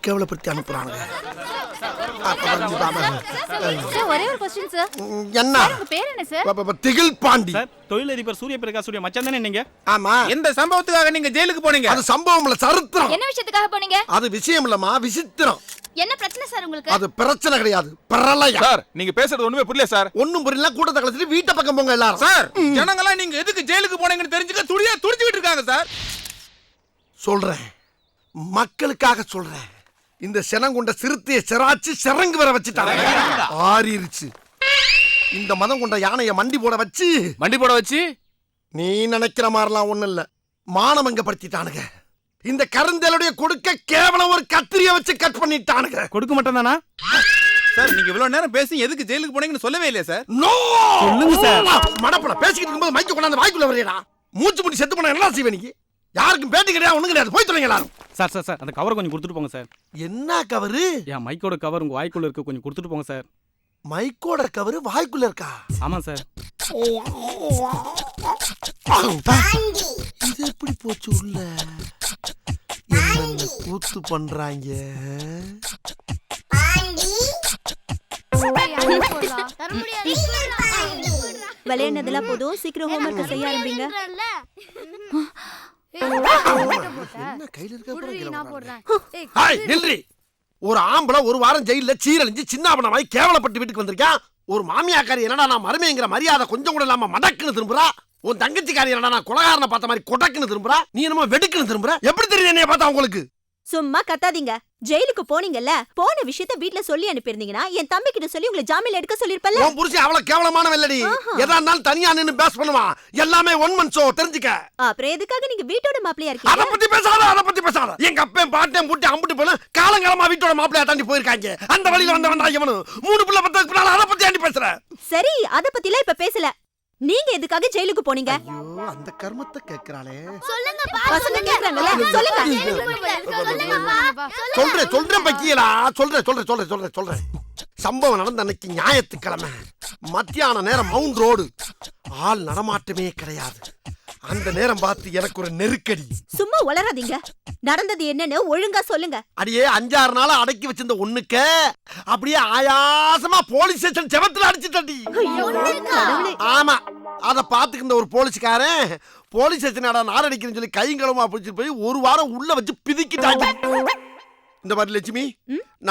கேவலப்படுத்தி அனுப்புறாங்க. ஒரே ஒரு क्वेश्चन சார். என்ன உங்க பேர் என்ன சார்? திகில் பாண்டி சார். தொழிலதிபர் சூரிய பிரகாஷுடைய மச்சான் தானே நீங்க? ஆமா. எந்த சம்பவத்துக்காக நீங்க ஜெயிலுக்கு போனீங்க? அது சம்பவம் இல்ல, சரித்திரம். என்ன விஷயத்துக்காக போனீங்க? அது விஷயம் இல்லமா, விசித்திரம். என்ன பிரச்சனை சார் உங்களுக்கு? அது பிரச்சனை கிடையாது, பிரளயம். சார் நீங்க பேசுறது ஒண்ணுமே புரியல சார். ஒண்ணும் புரியல, கூட்டத்தை கலைச்சிட்டு வீட்டை பக்கம் போங்க எல்லாரும். சார் ஜனங்களா நீங்க எதுக்கு ஜெயிலுக்கு போனீங்கன்னு தெரிஞ்சுக்க துடிச்சிட்டு இருக்காங்க சார். சொல்றேன், மக்களுக்காக சொல்றேன். இந்த செனங்கொண்ட சிறுத்தையை சிராச்சு சிறங்கு வர வச்சுட்டாங்க. ஆறிருச்சு. இந்த மதம் கொண்ட யானைய மண்டி போட வச்சு நீ நினைக்கிற மாதிரிலாம் ஒண்ணு இல்ல, மானமங்கப்படுத்திட்டானுங்க. இந்த கருந்தலுடைய கொடுக்க கேவலம் ஒரு கத்திரிய வச்சு கட் பண்ணிட்டானுங்க. கொடுக்க மாட்டேன் தானா? சார் நீங்க இவ்வளவு நேரம் பேசி எதுக்கு ஜெயிலுக்கு போனீங்கன்னு சொல்லவே இல்லையா சார்? நோ சொல்லுங்க சார். மடப்பட பேசிக்கிட்டு இருக்கும்போது மைக்க கொண்டாந்து வாய்க்குள்ள வரையடா. மூச்சு முடி செத்து போனா என்ன செய்வே நீ? யாருக்கும் பேட்டி கிடையாது, ஒண்ணும் கிடையாது. போய் சொல்லுங்க எல்லாரும். சார் சார் சார் அந்த கவர் கொஞ்சம் கொடுத்துட்டு போங்க சார். என்ன கவரு? என் மைக்கோட கவர் உங்க வாய்க்குள்ள இருக்கு, கொஞ்சம் கொடுத்துட்டு போங்க சார். மைக்கோட கவரு வாய்க்குள்ள இருக்கா? ஆமா சார். இது எப்படி போச்சு உள்ள? என்ன கூத்து பண்றாங்க? விளையாடுனதெல்லாம் போதும், சீக்கிரம் ஹோம்வொர்க் செய்ய ஆரம்பிங்க. என்ன கையில இருக்க? ஒரு ஆம்பளை ஒரு வாரம் ஜெயில சீரழிஞ்சு சின்னாபனமாய் கேவலப்பட்டு வீட்டுக்கு வந்திருக்கான். ஒரு மாமியாக்காரி என்னடா நான் மருமைங்கிற மரியாதை கொஞ்சம் கூட இல்லாம மடக்குன்னு திரும்புறா. உன் தங்கச்சிக்காரி என்னடா நான் கொலகாரனை பார்த்த மாதிரி கொடக்குன்னு திரும்புறா. நீ என்னமோ வெடுக்குன்னு திரும்புற. எப்படி தெரியும் என்னைய பார்த்தா உங்களுக்கு? சும்மா கத்தாதீங்க. ஜெயிலுக்கு போனீங்கல்ல, போன விஷயத்த வீட்ல சொல்லி அனுப்பியிருந்தீங்கன்னா என் தம்பி கிட்ட சொல்லி உங்களை ஜாமீன்ல எடுக்க சொல்லிருப்பல்ல. உன் புருஷன் அவ்வளவு கேவலமானவன் இல்லடி. எதா இருந்தாலும் தனியா நின்னு பேஸ் பண்ணுவான். எல்லாமே ஒன் மன் ஷோ, தெரிஞ்சுக்க. அப்புறம் எதுக்காக நீங்க வீட்டோட மாப்பிளையா இருக்கீங்க? அத பத்தி பேசாத. எங்க அப்பன் பாட்டேன் பூட்டி அம்புட்டு போல காலங்காலமா வீட்டோட மாப்பிளையா தாண்டி போயிருக்காங்க. அந்த வழியில வந்தவன்டா இவனு. 3 பிள்ளை பத்ததுக்கு பின்னால அத பத்தி ஆண்டி பேசுற. சரி, அத பத்திலாம் இப்ப பேசல. நீங்க எதுக்காக ஜெயிலுக்கு போனீங்க? ஐயோ, அந்த கர்மத்தை கேக்குறாளே. சொல்லுங்கப்பா. பசங்க கேக்குறாங்கல்ல, சொல்லுங்க. சொல்றேன் பக்கியலா. சொல்றேன். சம்பவம் நடந்த அன்னைக்கு ஞாயிற்றுக்கிழமை மத்தியான நேரம் மவுண்ட் ரோடு. ஆள் நடமாட்டமே கிடையாது. அந்த நேரம் பார்த்து எனக்கு ஒரு நெருக்கடி. சும்மா உளறாதீங்க. நடந்தது என்னன்னு ஒழுங்கா சொல்லுங்க. அடியே 5-6 நாளா அடக்கி வச்சிருந்த ஒண்ணுக்க அப்படியே ஆயாசமா போலீஸ் ஸ்டேஷன் செவத்துல அடிச்சுட்டடி. ஆமா, அத பாத்துக்கிற ஒரு போலீஸ்காரன் போலீஸ் ஸ்டேஷன் நாரடிக்கிறேன்னு சொல்லி கைங்களமா பிடிச்சிட்டு போய் ஒரு வாரம் உள்ள வச்சு பிதிக்கிட்டாங்க. இந்த மாதிரி லட்சுமி,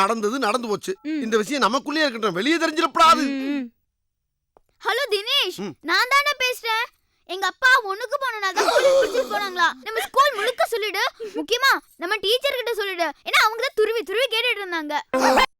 நடந்து போச்சு. இந்த விஷயம் நமக்குள்ளே இருக்கட்டும், வெளியே தெரிஞ்சிடப்படாது. ஹலோ தினேஷ், நான் தானே பேசுறேன். எங்க அப்பா உனக்கு போனனால தான் போலீஸ் பிடிச்சிட்டு போனாங்களா? நம்ம ஸ்கூல் முழுக்க சொல்லிடு, முக்கியமா நம்ம டீச்சர் கிட்ட சொல்லிடு. ஏன்னா அவங்க தான் துருவி கேட்டுட்டு இருந்தாங்க.